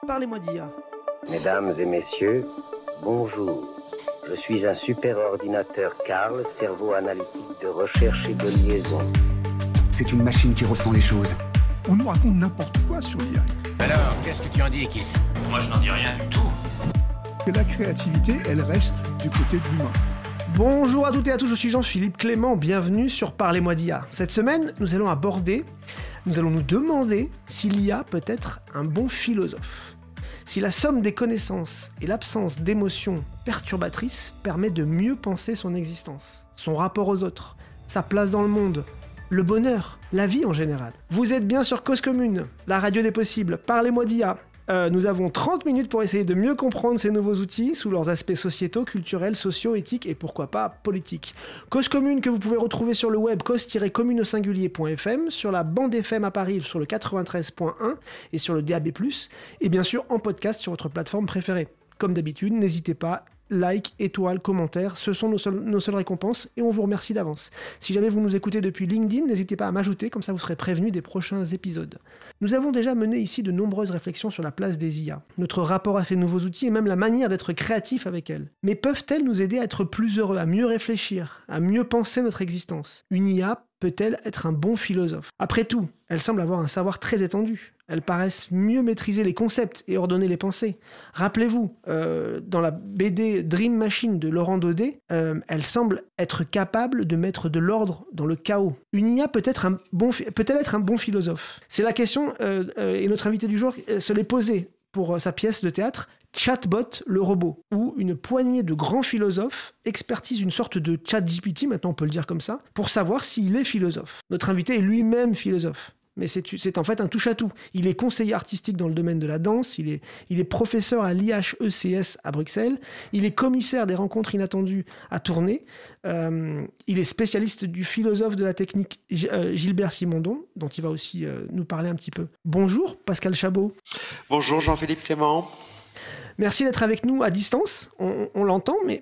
Parlez-moi d'IA. Mesdames et messieurs, bonjour. Je suis un super-ordinateur Karl, cerveau analytique de recherche et de liaison. C'est une machine qui ressent les choses. On nous raconte n'importe quoi sur l'IA. Alors, qu'est-ce que tu en dis, Kit? Moi, je n'en dis rien du tout. Que la créativité, elle reste du côté de l'humain. Bonjour à toutes et à tous, je suis Jean-Philippe Clément, bienvenue sur Parlez-moi d'IA. Cette semaine, nous allons nous demander si l'IA peut être un bon philosophe. Si la somme des connaissances et l'absence d'émotions perturbatrices permet de mieux penser son existence, son rapport aux autres, sa place dans le monde, le bonheur, la vie en général. Vous êtes bien sur Cause Commune, la radio des possibles, Parlez-moi d'IA. Nous avons 30 minutes pour essayer de mieux comprendre ces nouveaux outils sous leurs aspects sociétaux, culturels, sociaux, éthiques et pourquoi pas politiques. Cause Commune que vous pouvez retrouver sur le web cause-commune-au-singulier.fm, sur la bande FM à Paris sur le 93.1 et sur le DAB+, et bien sûr en podcast sur votre plateforme préférée. Comme d'habitude, n'hésitez pas, like, étoiles, commentaires, ce sont nos seules récompenses et on vous remercie d'avance. Si jamais vous nous écoutez depuis LinkedIn, n'hésitez pas à m'ajouter, comme ça vous serez prévenu des prochains épisodes. Nous avons déjà mené ici de nombreuses réflexions sur la place des IA, notre rapport à ces nouveaux outils et même la manière d'être créatif avec elles. Mais peuvent-elles nous aider à être plus heureux, à mieux réfléchir, à mieux penser notre existence ? Une IA peut-elle être un bon philosophe ? Après tout, elle semble avoir un savoir très étendu. Elles paraissent mieux maîtriser les concepts et ordonner les pensées. Rappelez-vous, dans la BD Dream Machine de Laurent Daudet, elle semble être capable de mettre de l'ordre dans le chaos. Une IA peut-elle être un bon philosophe ? C'est la question, et notre invité du jour se l'est posée pour sa pièce de théâtre, Chatbot, le robot, où une poignée de grands philosophes expertisent une sorte de ChatGPT, maintenant on peut le dire comme ça, pour savoir s'il est philosophe. Notre invité est lui-même philosophe. Mais c'est en fait un touche-à-tout. Il est conseiller artistique dans le domaine de la danse, il est professeur à l'IHECS à Bruxelles, il est commissaire des rencontres inattendues à Tournai, il est spécialiste du philosophe de la technique Gilbert Simondon, dont il va aussi nous parler un petit peu. Bonjour Pascal Chabot. Bonjour Jean-Philippe Clément. Merci d'être avec nous à distance, on l'entend, et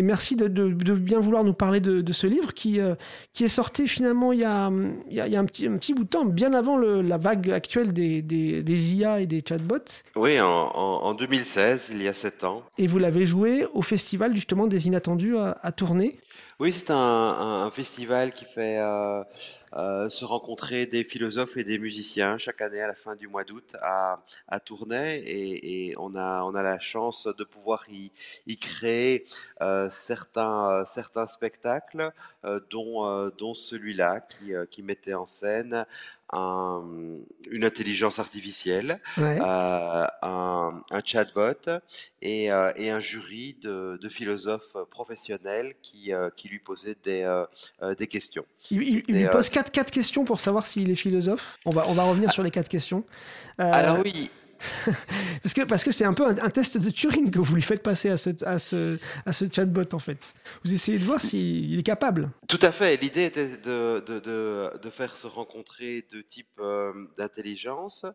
merci de bien vouloir nous parler de ce livre qui est sorti finalement il y a un petit bout de temps, bien avant la vague actuelle des IA et des chatbots. Oui, en 2016, il y a 7 ans. Et vous l'avez joué au festival justement des Inattendus à Tournai. Oui, c'est un festival qui fait se rencontrer des philosophes et des musiciens chaque année à la fin du mois d'août à Tournai et on a la chance de pouvoir y créer certains spectacles dont celui-là qui mettait en scène une intelligence artificielle, Ouais. un chatbot et un jury de philosophes professionnels qui lui posaient des questions. Il lui pose quatre questions pour savoir s'il est philosophe. On va revenir sur les 4 questions. Alors oui. Parce que c'est un peu un test de Turing que vous lui faites passer à ce chatbot en fait. Vous essayez de voir s'il est capable. Tout à fait. L'idée était de faire se rencontrer deux types d'intelligence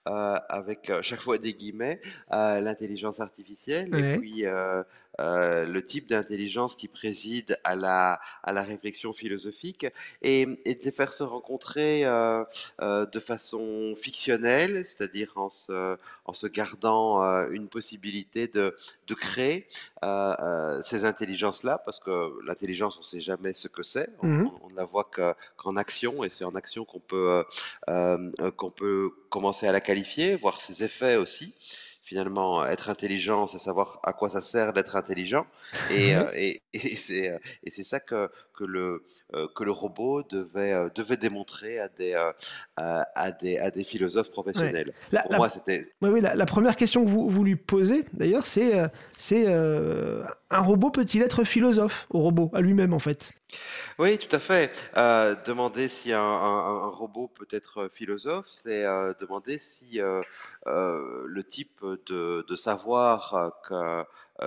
avec chaque fois des guillemets, l'intelligence artificielle Ouais. et puis le type d'intelligence qui préside à la réflexion philosophique et de faire se rencontrer de façon fictionnelle, c'est-à-dire en se gardant une possibilité de créer ces intelligences-là, parce que l'intelligence, on ne sait jamais ce que c'est, on ne la voit qu'en action, et c'est en action qu'on peut commencer à la qualifier, voir ses effets aussi. Finalement, être intelligent, c'est savoir à quoi ça sert d'être intelligent, et c'est ça que le robot devait démontrer à des philosophes professionnels. Pour moi, c'était. Oui, la première question que vous lui posez, d'ailleurs, c'est un robot peut-il être philosophe au robot, à lui-même en fait? Oui, tout à fait. Demander si un robot peut être philosophe, c'est demander si le type de savoir que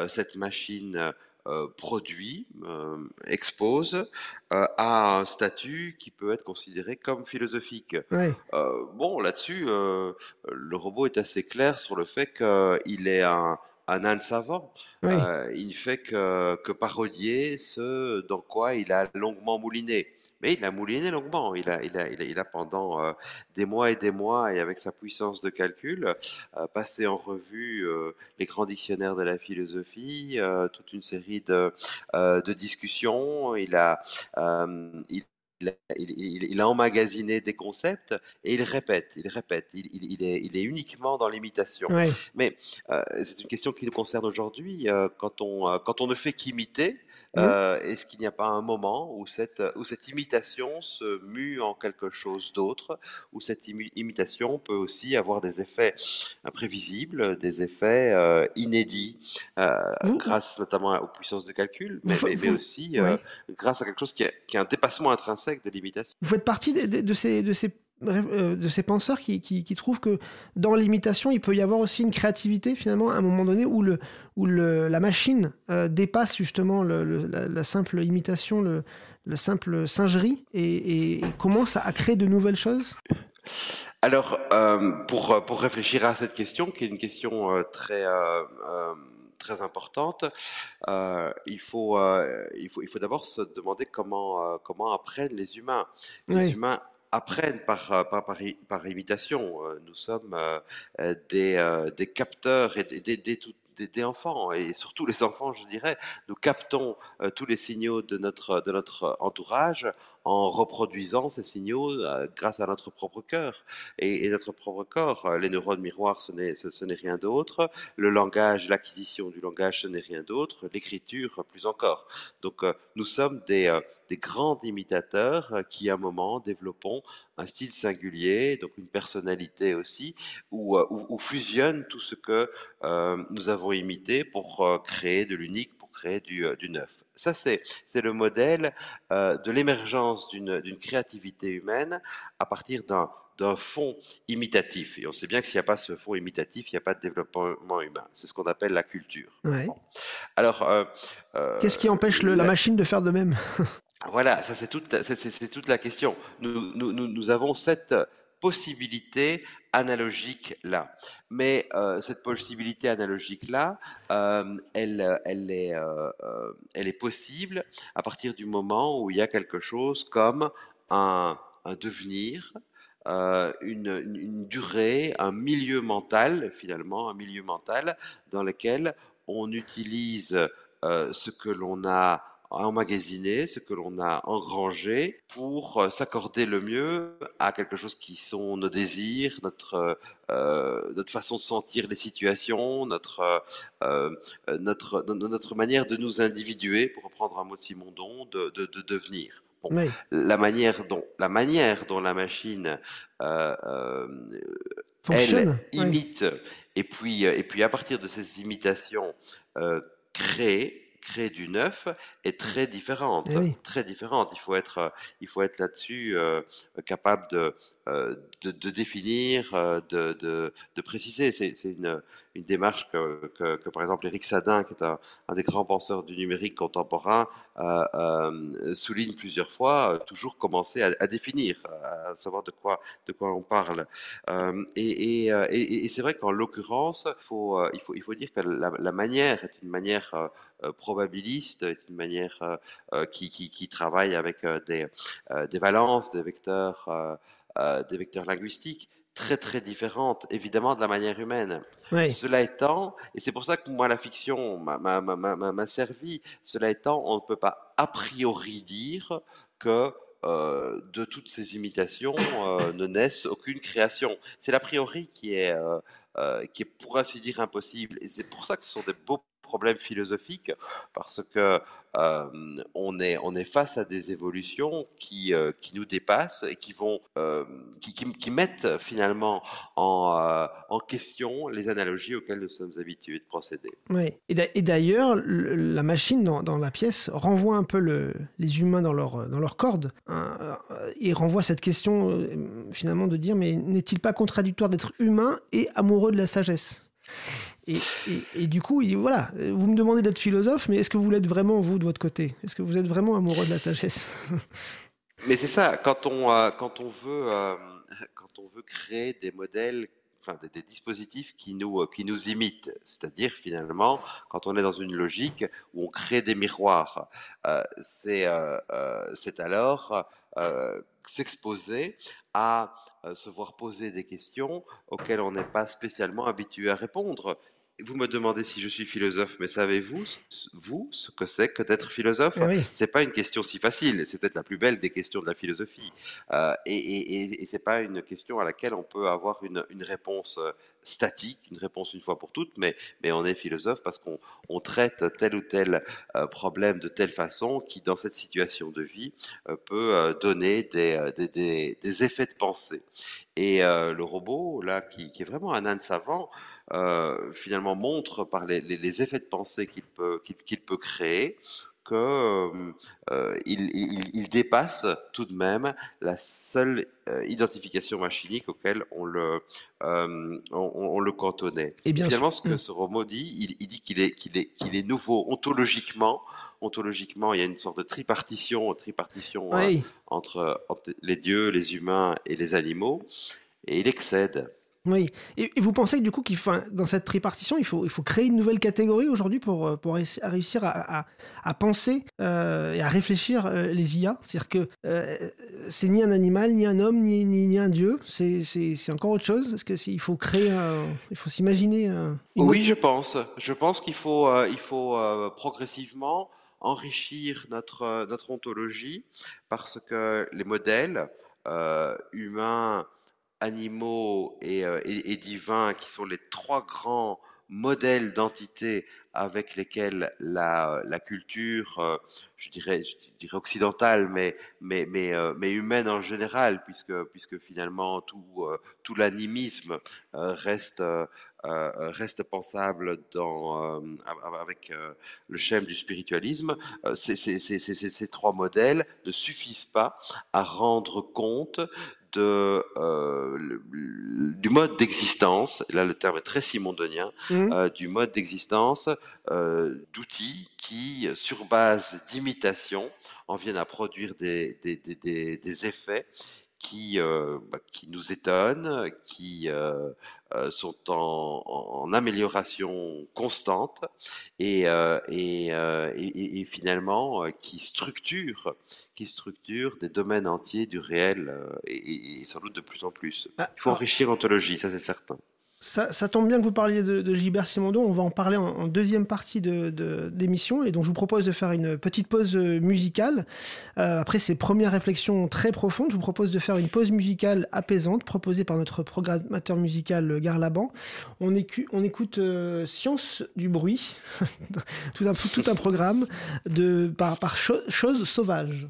cette machine produit, expose, a un statut qui peut être considéré comme philosophique. Ouais. Bon, là-dessus, le robot est assez clair sur le fait qu'il est un un âne savant. Oui, Il ne fait que parodier ce dans quoi il a longuement mouliné. Mais il a mouliné longuement. Il a pendant des mois et des mois, et avec sa puissance de calcul, passé en revue les grands dictionnaires de la philosophie, toute une série de discussions. Il a emmagasiné des concepts et il répète, il répète. Il est uniquement dans l'imitation. oui. Mais c'est une question qui nous concerne aujourd'hui. Quand on ne fait qu'imiter, Mhm. est-ce qu'il n'y a pas un moment où cette imitation se mue en quelque chose d'autre, où cette imitation peut aussi avoir des effets imprévisibles, des effets inédits, Vous, grâce notamment aux puissances de calcul, vous, mais aussi ouais. grâce à quelque chose qui est un dépassement intrinsèque de l'imitation. Vous faites partie de ces penseurs qui trouvent que dans l'imitation, il peut y avoir aussi une créativité, finalement, à un moment donné, la machine dépasse justement la simple imitation, le simple singerie, et commence à créer de nouvelles choses. Alors, pour réfléchir à cette question, qui est une question très importante, il faut d'abord se demander comment apprennent les humains. Les Oui, humains apprennent par imitation. Nous sommes des capteurs et des enfants, et surtout les enfants, je dirais. Nous captons tous les signaux de notre entourage en reproduisant ces signaux grâce à notre propre cœur. Et notre propre corps, les neurones miroirs, ce n'est rien d'autre. Le langage, l'acquisition du langage, ce n'est rien d'autre. L'écriture, plus encore. Donc, nous sommes des grands imitateurs qui, à un moment, développons un style singulier, donc une personnalité aussi, où fusionne tout ce que nous avons imité pour créer de l'unique, pour créer du neuf. Ça, c'est le modèle de l'émergence d'une créativité humaine à partir d'un fond imitatif. Et on sait bien que s'il n'y a pas ce fond imitatif, il n'y a pas de développement humain. C'est ce qu'on appelle la culture. ouais. Bon. Alors, Qu'est-ce qui empêche la machine de faire de même? voilà, ça c'est toute la question. Nous avons cette possibilité analogique là, mais cette possibilité analogique là, elle est possible à partir du moment où il y a quelque chose comme un devenir, une durée, un milieu mental finalement, un milieu mental dans lequel on utilise ce que l'on a emmagasiné, ce que l'on a engrangé pour s'accorder le mieux à quelque chose qui sont nos désirs, notre façon de sentir les situations, notre manière de nous individuer, pour reprendre un mot de Simondon, de devenir. Bon, Oui, la manière dont la machine euh, euh, elle fonctionne. Oui, imite, et puis à partir de ces imitations créer du neuf est très différente, eh oui. très différente. Il faut être là-dessus capable de définir, de préciser. C'est une démarche que, par exemple, Éric Sadin, qui est un des grands penseurs du numérique contemporain, souligne plusieurs fois. Toujours commencer à définir, à savoir de quoi on parle. Et c'est vrai qu'en l'occurrence, il faut dire que la manière est une manière probabiliste, est une manière qui travaille avec des valences, des vecteurs linguistiques très très différentes, évidemment, de la manière humaine. Oui, Cela étant, et c'est pour ça que moi la fiction m'a servi, cela étant, on ne peut pas a priori dire que de toutes ces imitations ne naissent aucune création. C'est l'a priori qui est pour ainsi dire impossible. Et c'est pour ça que ce sont des beaux problèmes philosophiques, parce que on est face à des évolutions qui nous dépassent et qui mettent finalement en question les analogies auxquelles nous sommes habitués de procéder. oui. Et d'ailleurs, la machine dans la pièce renvoie un peu les humains dans leur corde, hein, et renvoie cette question finalement de dire, mais n'est-il pas contradictoire d'être humain et amoureux de la sagesse? Et du coup, voilà, vous me demandez d'être philosophe, mais est-ce que vous l'êtes vraiment, vous, de votre côté? Est-ce que vous êtes vraiment amoureux de la sagesse? Mais c'est ça, quand on veut créer des modèles des dispositifs qui nous imitent. C'est-à-dire, finalement, quand on est dans une logique où on crée des miroirs, c'est alors s'exposer à se voir poser des questions auxquelles on n'est pas spécialement habitué à répondre. Vous me demandez si je suis philosophe, mais savez-vous, vous, ce que c'est que d'être philosophe? Oui. C'est pas une question si facile, c'est peut-être la plus belle des questions de la philosophie. Et c'est pas une question à laquelle on peut avoir une réponse statique, une réponse une fois pour toutes, mais on est philosophe parce qu'on traite tel ou tel problème de telle façon qui, dans cette situation de vie, peut donner des effets de pensée. Et le robot, là, qui est vraiment un âne savant, finalement montre par les effets de pensée qu'il peut créer que il dépasse tout de même la seule identification machinique auquel on le cantonnait. Et bien Finalement, sûr. ce que ce robot dit, il dit qu'il est nouveau ontologiquement. Ontologiquement, il y a une sorte de tripartition Oui. entre les dieux, les humains et les animaux, et il excède. Oui. Et vous pensez que du coup, dans cette tripartition, il faut créer une nouvelle catégorie aujourd'hui pour réussir à penser et à réfléchir les IA? C'est-à-dire que c'est ni un animal, ni un homme, ni un dieu. C'est encore autre chose. Est-ce qu'il faut il faut s'imaginer Oui, je pense. Je pense qu'il faut progressivement enrichir notre ontologie parce que les modèles humains, animaux et divins, qui sont les trois grands modèles d'entité avec lesquels la culture, je dirais occidentale, mais humaine en général, puisque finalement tout l'animisme reste pensable avec le schème du spiritualisme. Ces trois modèles ne suffisent pas à rendre compte du mode d'existence, et là le terme est très simondonien, du mode d'existence d'outils qui, sur base d'imitation, en viennent à produire des effets qui nous étonnent, qui sont en amélioration constante et finalement qui structurent des domaines entiers du réel et sans doute de plus en plus. Il faut enrichir l'ontologie, ça c'est certain. Ça tombe bien que vous parliez de Gilbert Simondon. On va en parler en deuxième partie d'émission. Et donc, je vous propose de faire une petite pause musicale. Après ces premières réflexions très profondes, je vous propose de faire une pause musicale apaisante proposée par notre programmateur musical Garlaban. On écoute Science du bruit, tout un programme par Chose sauvage.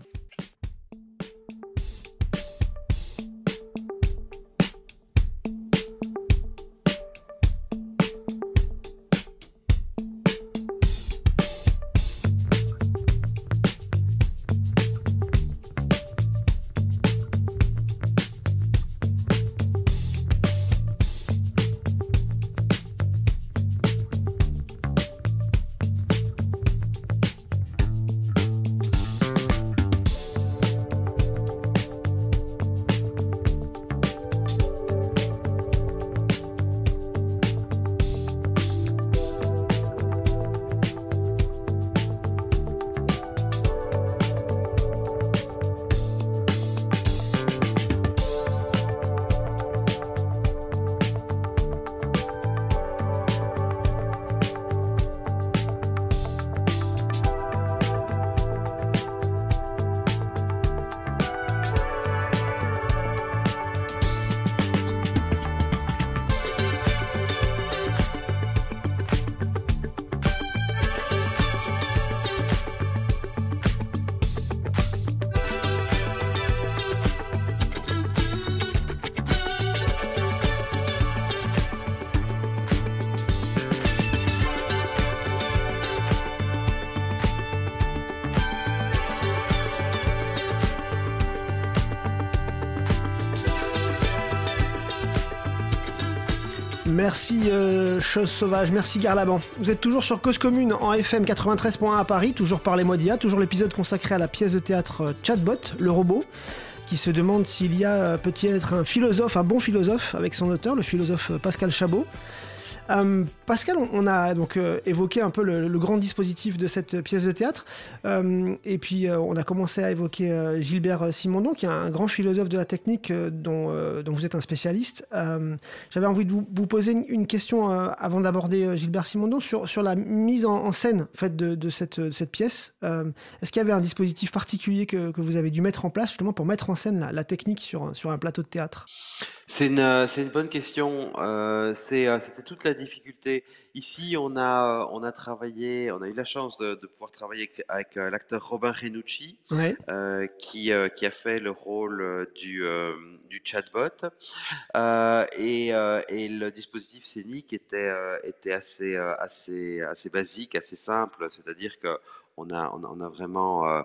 Merci Chose sauvage, merci Garlaban. Vous êtes toujours sur Cause Commune en FM 93.1 à Paris, toujours Parlez-moi d'IA, toujours l'épisode consacré à la pièce de théâtre Chatbot, le robot, qui se demande s'il y a peut-il être un philosophe, un bon philosophe, avec son auteur, le philosophe Pascal Chabot. Pascal, on a donc évoqué un peu le grand dispositif de cette pièce de théâtre, et puis on a commencé à évoquer Gilbert Simondon, qui est un grand philosophe de la technique dont vous êtes un spécialiste. J'avais envie de vous poser une question avant d'aborder Gilbert Simondon sur la mise en scène en fait, de cette pièce. Est-ce qu'il y avait un dispositif particulier que vous avez dû mettre en place justement pour mettre en scène la technique sur un plateau de théâtre ? C'est une bonne question. C'était toute la difficulté. Ici, on a eu la chance de pouvoir travailler avec l'acteur Robin Renucci, Ouais. qui a fait le rôle du chatbot, et le dispositif scénique était assez basique, assez simple. C'est-à-dire que on a vraiment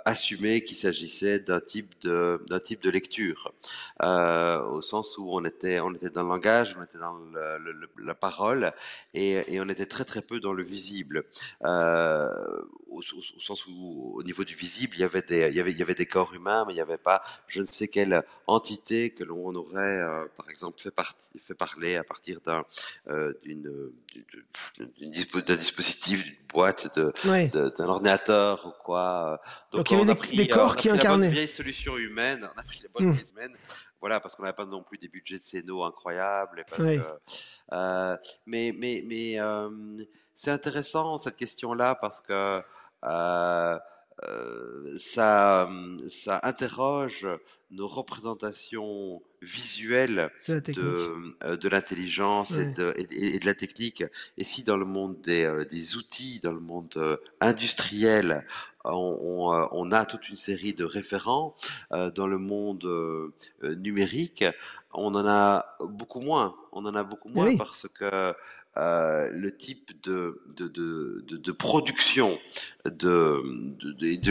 assumé qu'il s'agissait d'un type de lecture, au sens où on était dans le langage, on était dans la parole, et on était très très peu dans le visible, au sens où au niveau du visible il y avait des corps humains, mais il n'y avait pas je ne sais quelle entité que l'on aurait par exemple fait parler à partir d'un dispositif, d'une boîte, Ouais. d'un ordinateur ou quoi. Donc il y avait des corps qui la bonne incarnaient. vieille solution humaine. On a pris la bonne vieille humaine. Voilà, parce qu'on n'avait pas non plus des budgets de scéno incroyables. Et parce Ouais. mais c'est intéressant cette question-là parce que ça interroge nos représentations visuelles De la technique. de l'intelligence Ouais. et de la technique. Et si dans le monde des outils, dans le monde industriel, on a toute une série de référents, dans le monde numérique, on en a beaucoup moins. On en a beaucoup moins Oui. parce que le type de production, de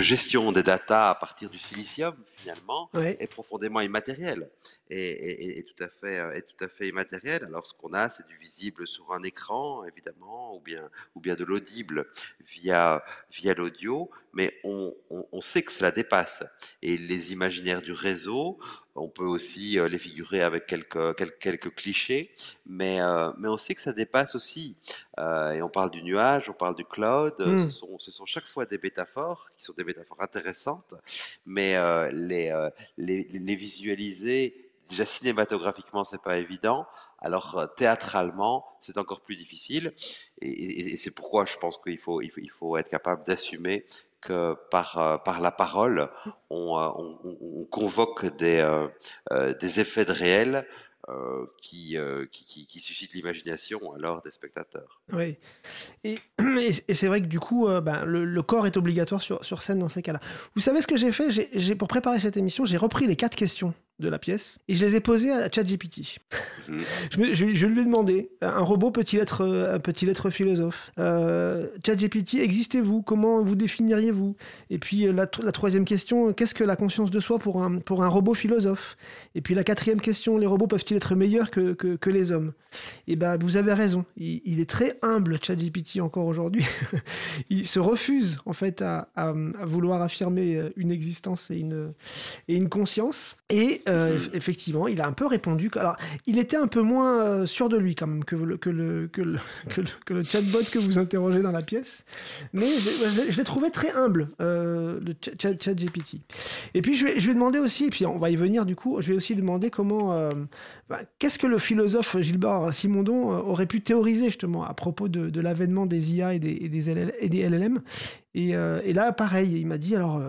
gestion des data à partir du silicium, finalement, Ouais. est profondément immatériel et tout à fait immatériel. Alors ce qu'on a, c'est du visible sur un écran, évidemment, ou bien de l'audible via l'audio, mais on sait que cela dépasse. Et les imaginaires du réseau, on peut aussi les figurer avec quelques clichés, mais on sait que ça dépasse aussi. Et on parle du nuage, on parle du cloud. Ce sont chaque fois des métaphores qui sont des métaphores intéressantes, mais les visualiser déjà cinématographiquement, c'est pas évident. Alors théâtralement, c'est encore plus difficile. Et c'est pourquoi je pense qu'il faut être capable d'assumer que par la parole, on convoque des effets de réel qui suscitent l'imagination alors des spectateurs. Oui. Et c'est vrai que du coup, le corps est obligatoire sur scène dans ces cas-là. Vous savez ce que j'ai fait ? Pour préparer cette émission, j'ai repris les 4 questions de la pièce et je les ai posées à ChatGPT. Je lui ai demandé, un robot peut-il être philosophe ? ChatGPT, existez-vous ? Comment vous définiriez-vous ? Et puis la troisième question, qu'est-ce que la conscience de soi pour un robot philosophe ? Et puis la quatrième question, les robots peuvent-ils être meilleurs que les hommes ? Et vous avez raison, il est très humble, ChatGPT, encore aujourd'hui. Il se refuse en fait à vouloir affirmer une existence et une conscience. Et effectivement, il a un peu répondu. Alors, il était un peu moins sûr de lui quand même que le chatbot que vous interrogez dans la pièce. Mais je l'ai trouvé très humble, le ChatGPT. Et puis, je vais demander aussi, et puis on va y venir du coup, je vais aussi demander comment... qu'est-ce que le philosophe Gilbert Simondon aurait pu théoriser justement à propos de l'avènement des IA et des LLM. Et là, pareil, il m'a dit, alors,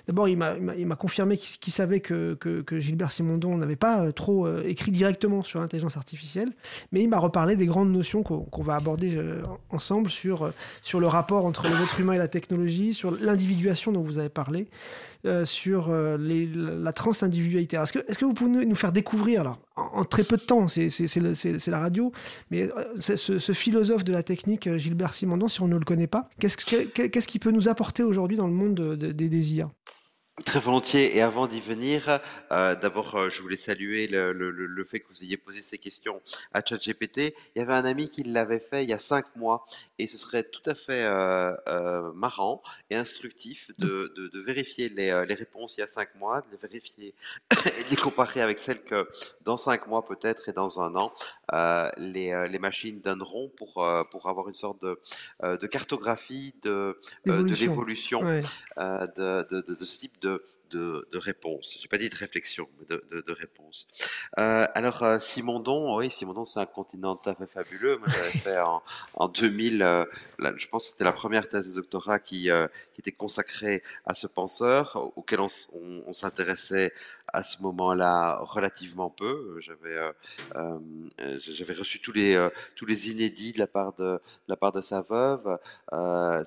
d'abord, il m'a confirmé qu'il savait que Gilbert Simondon n'avait pas trop écrit directement sur l'intelligence artificielle, mais il m'a reparlé des grandes notions qu'on va aborder ensemble sur le rapport entre l'être humain et la technologie, sur l'individuation dont vous avez parlé, sur la transindividualité. Alors, est-ce que vous pouvez nous faire découvrir, alors, en très peu de temps, c'est la radio, mais ce philosophe de la technique, Gilbert Simondon, si on ne le connaît pas, qu'est-ce qu'il peut nous apporter aujourd'hui dans le monde des IA ? Très volontiers. Et avant d'y venir, d'abord, je voulais saluer le fait que vous ayez posé ces questions à ChatGPT. Il y avait un ami qui l'avait fait il y a 5 mois, et ce serait tout à fait marrant et instructif de vérifier les réponses il y a 5 mois, de les vérifier et de les comparer avec celles que dans 5 mois peut-être et dans un an, les machines donneront pour avoir une sorte de cartographie de L'évolution. l'évolution Ouais. de ce type de réponse. J'ai pas dit de réflexion, mais de réponse. Simondon, oui, Simondon, c'est un continent tout à fait fabuleux. Moi, j'avais fait en 2000, je pense que c'était la première thèse de doctorat qui était consacrée à ce penseur, auquel on s'intéressait à ce moment-là relativement peu. J'avais reçu tous les inédits de la part de sa veuve.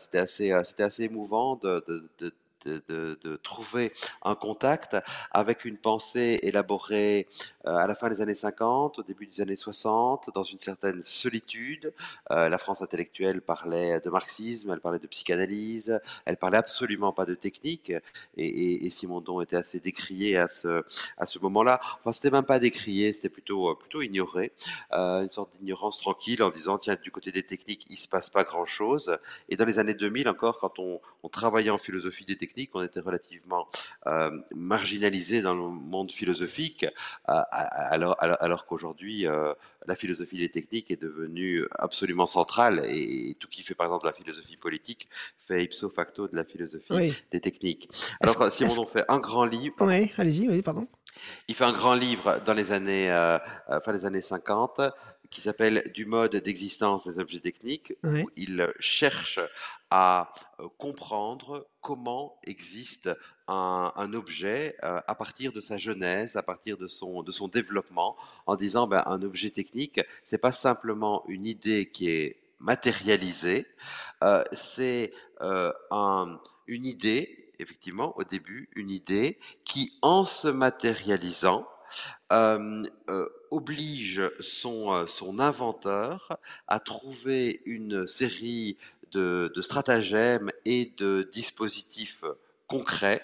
C'était assez émouvant de trouver un contact avec une pensée élaborée à la fin des années 50, au début des années 60, dans une certaine solitude. La France intellectuelle parlait de marxisme, elle parlait de psychanalyse, elle parlait absolument pas de technique, et Simondon était assez décrié à ce moment-là. Enfin, c'était même pas décrié, c'était plutôt ignoré, une sorte d'ignorance tranquille en disant, tiens, du côté des techniques, il se passe pas grand-chose. Et dans les années 2000 encore, quand on travaillait en philosophie des techniques, on était relativement marginalisé dans le monde philosophique, alors qu'aujourd'hui, la philosophie des techniques est devenue absolument centrale, et tout qui fait par exemple de la philosophie politique fait ipso facto de la philosophie Oui. des techniques. Est-ce, Alors, est-ce... Simondon fait un grand livre, pardon. Ouais, allez-y, oui, pardon. Il fait un grand livre dans les années, fin des années 50, qui s'appelle Du mode d'existence des objets techniques, Ouais. où il cherche à comprendre comment existe un objet à partir de sa genèse, à partir de son développement, en disant ben, un objet technique, c'est pas simplement une idée qui est matérialisée, c'est une idée, effectivement, au début, une idée qui, en se matérialisant, oblige son inventeur à trouver une série de stratagèmes et de dispositifs concrets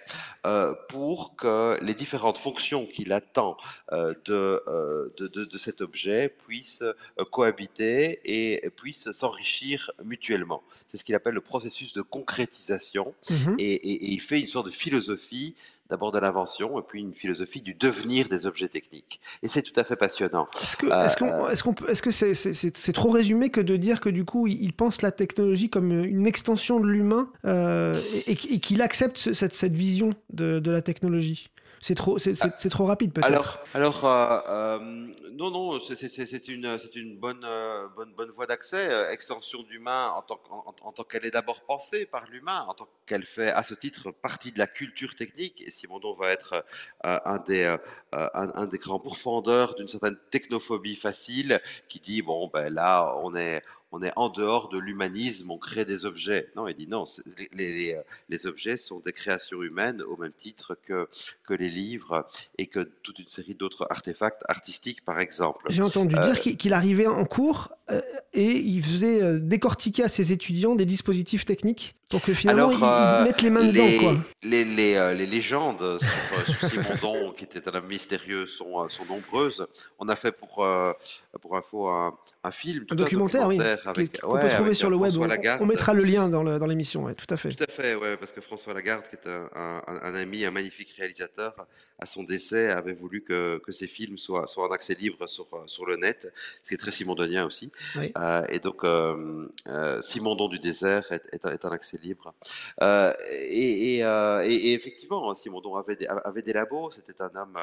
pour que les différentes fonctions qu'il attend de cet objet puissent cohabiter et puissent s'enrichir mutuellement. C'est ce qu'il appelle le processus de concrétisation, Mhm. et il fait une sorte de philosophie d'abord de l'invention et puis une philosophie du devenir des objets techniques. Et c'est tout à fait passionnant. Est-ce que, Euh, est-ce qu'on, est-ce qu'on peut- est-ce que c'est trop résumé que de dire que du coup il pense la technologie comme une extension de l'humain et qu'il accepte cette vision de la technologie? C'est trop rapide peut-être. Non, non, c'est une bonne voie d'accès. Extension d'humain en tant qu'elle est d'abord pensée par l'humain, en tant qu'elle fait à ce titre partie de la culture technique. Et Simondon va être un des grands pourfendeurs d'une certaine technophobie facile qui dit bon ben là on est en dehors de l'humanisme, on crée des objets. Non, il dit non, les objets sont des créations humaines au même titre que les livres et que toute une série d'autres artefacts artistiques, par exemple. J'ai entendu Euh, dire qu'il arrivait en cours et il faisait décortiquer à ses étudiants des dispositifs techniques pour que finalement Alors, ils mettent les mains dedans, quoi. les légendes sur Simondon, qui était un homme mystérieux, sont nombreuses. On a fait pour info un film, Un tout un documentaire, oui, documentaire qu'on peut trouver avec sur le web. François On Lagarde. mettra le lien dans l'émission, ouais, tout à fait. Tout à fait, ouais, parce que François Lagarde, qui est un ami, un magnifique réalisateur, à son décès, avait voulu que ses films soient en accès libre sur le net, ce qui est très simondonien aussi. Oui. Et donc, Simondon du désert est un accès libre. Et effectivement, hein, Simondon avait des labos, c'était un homme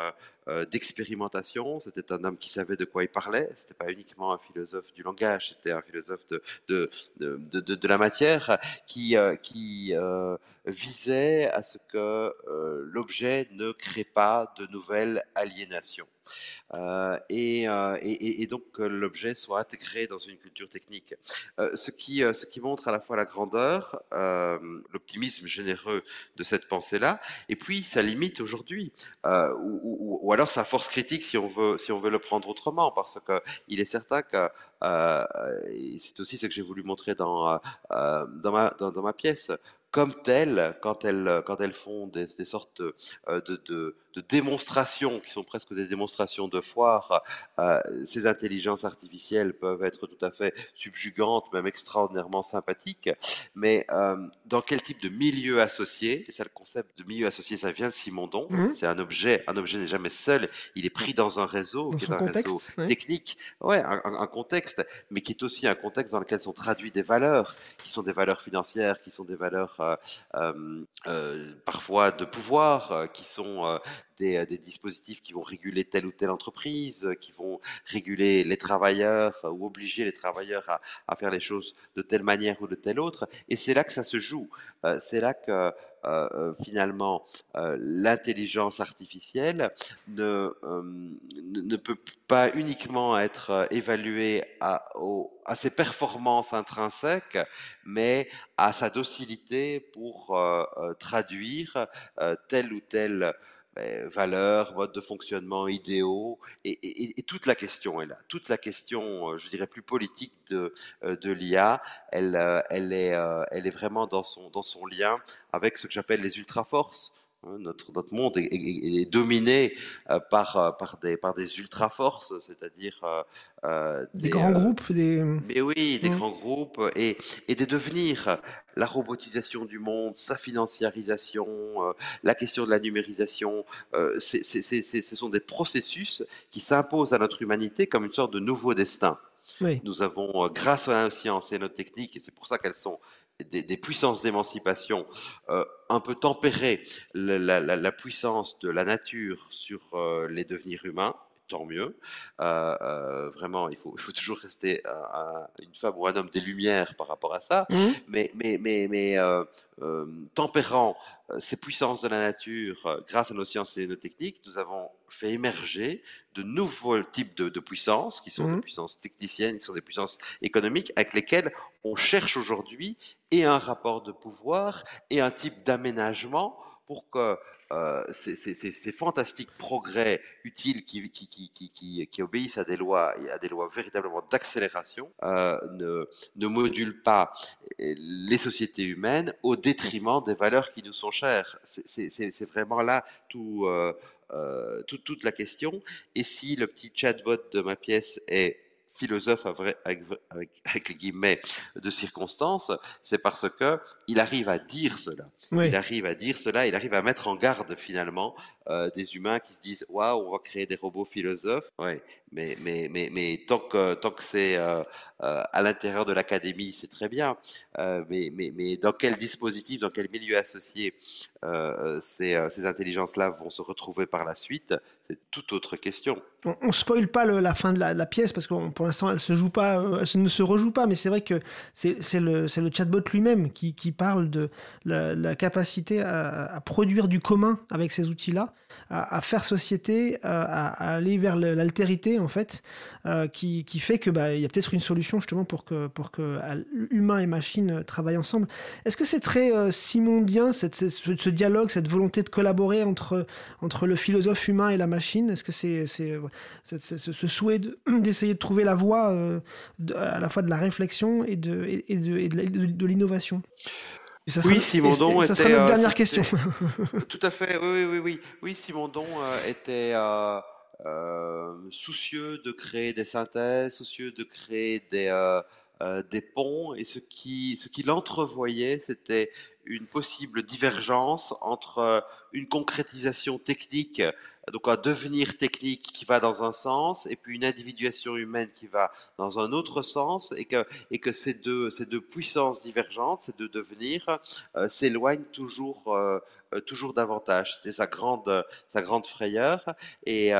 d'expérimentation, c'était un homme qui savait de quoi il parlait, c'était pas uniquement un philosophe du langage, c'était un philosophe de la matière qui visait à ce que l'objet ne crée pas de nouvelles aliénations. Et donc que l'objet soit intégré dans une culture technique. Ce qui montre à la fois la grandeur, l'optimisme généreux de cette pensée-là, et puis sa limite aujourd'hui, ou alors sa force critique si on veut le prendre autrement, parce que il est certain que et c'est aussi ce que j'ai voulu montrer dans ma pièce, comme telles, quand elles font des sortes de démonstrations qui sont presque des démonstrations de foire, ces intelligences artificielles peuvent être tout à fait subjugantes, même extraordinairement sympathiques. Mais dans quel type de milieu associé? Et ça, le concept de milieu associé, ça vient de Simondon. Mhm. C'est un objet. Un objet n'est jamais seul. Il est pris dans un réseau Dans qui est son un réseau contexte, ouais. technique, ouais, un contexte, mais qui est aussi un contexte dans lequel sont traduits des valeurs, qui sont des valeurs financières, qui sont des valeurs parfois de pouvoir, qui sont des dispositifs qui vont réguler telle ou telle entreprise, qui vont réguler les travailleurs ou obliger les travailleurs à faire les choses de telle manière ou de telle autre. Et c'est là que ça se joue. C'est là que finalement l'intelligence artificielle ne peut pas uniquement être évaluée à ses performances intrinsèques, mais à sa docilité pour traduire telle ou telle valeurs, modes de fonctionnement idéaux, et toute la question est là. Toute la question, je dirais plus politique de l'IA, elle est vraiment dans son lien avec ce que j'appelle les ultra-forces. Notre monde est dominé par des ultra-forces, c'est-à-dire Des grands groupes, des... mais oui, des Mhm. grands groupes et des devenirs, la robotisation du monde, sa financiarisation, la question de la numérisation, ce sont des processus qui s'imposent à notre humanité comme une sorte de nouveau destin. Oui. Nous avons, grâce à nos sciences et à nos techniques, et c'est pour ça qu'elles sont des puissances d'émancipation, un peu tempérer la puissance de la nature sur les devenirs humains. Tant mieux. Vraiment, il faut toujours rester une femme ou un homme des lumières par rapport à ça. Mhm. Mais tempérant ces puissances de la nature grâce à nos sciences et nos techniques, nous avons fait émerger de nouveaux types de puissances qui sont des Mhm. puissances techniciennes, qui sont des puissances économiques avec lesquelles on cherche aujourd'hui et un rapport de pouvoir et un type d'aménagement pour que ces fantastiques progrès utiles qui obéissent à des lois et à des lois véritablement d'accélération ne modulent pas les sociétés humaines au détriment des valeurs qui nous sont chères. C'est vraiment là toute la question. Et si le petit chatbot de ma pièce est philosophe avec les guillemets de circonstance, c'est parce que il arrive à dire cela. Il Oui. arrive à dire cela, il arrive à mettre en garde finalement des humains qui se disent waouh, on va créer des robots philosophes. Ouais, mais tant que c'est à l'intérieur de l'académie, c'est très bien. Mais dans quel dispositif, dans quel milieu associé ces intelligences-là vont se retrouver par la suite, c'est toute autre question. On spoil pas la fin de la pièce parce que pour l'instant elle se joue pas, elle ne se rejoue pas, mais c'est vrai que c'est le chatbot lui-même qui parle de la capacité à produire du commun avec ces outils-là, à faire société, à aller vers l'altérité en fait, qui fait que il y a peut-être une solution justement pour que humains et machines travaillent ensemble. Est-ce que c'est très simondien ce dialogue, cette volonté de collaborer entre le philosophe humain et la machine? Est-ce que c'est ce souhait d'essayer de trouver la voie à la fois de la réflexion et de l'innovation? Et ça sera, Oui, Simondon ça sera était, notre dernière question. tout à fait, oui, Simondon était soucieux de créer des synthèses, soucieux de créer des ponts, et ce qu'il entrevoyait, c'était une possible divergence entre une concrétisation technique, donc un devenir technique qui va dans un sens, et puis une individuation humaine qui va dans un autre sens, et que ces deux puissances divergentes, ces deux devenirs, s'éloignent toujours davantage. C'était sa grande frayeur, et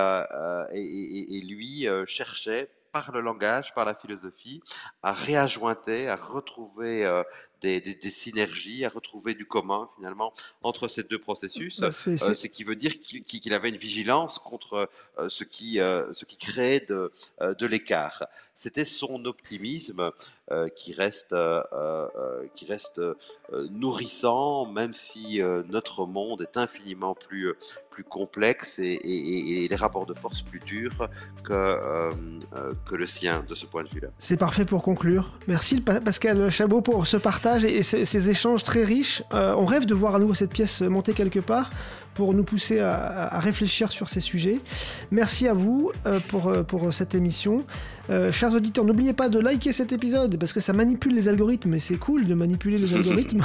lui cherchait par le langage, par la philosophie, à réajointer, à retrouver des synergies, à retrouver du commun finalement entre ces deux processus, ce qui veut dire qu'il avait une vigilance contre ce qui créait de l'écart. C'était son optimisme qui reste nourrissant, même si notre monde est infiniment plus complexe et les rapports de force plus durs que le sien de ce point de vue-là. C'est parfait pour conclure. Merci Pascal Chabot pour ce partage et ces échanges très riches. On rêve de voir à nouveau cette pièce monter quelque part pour nous pousser à réfléchir sur ces sujets. Merci à vous pour cette émission. Chers auditeurs, n'oubliez pas de liker cet épisode parce que ça manipule les algorithmes et c'est cool de manipuler les algorithmes.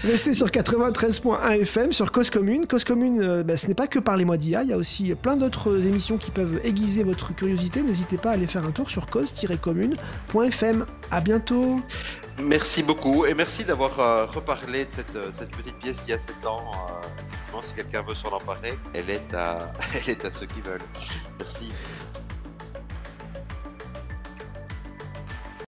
Restez sur 93.1 FM, sur Cause Commune. Cause Commune, ce n'est pas que Parlez-moi d'IA, il y a aussi plein d'autres émissions qui peuvent aiguiser votre curiosité. N'hésitez pas à aller faire un tour sur cause-commune.fm. À bientôt. Merci beaucoup et merci d'avoir reparlé de cette petite pièce d'il y a 7 ans. Effectivement, si quelqu'un veut s'en emparer, elle est à ceux qui veulent. Merci.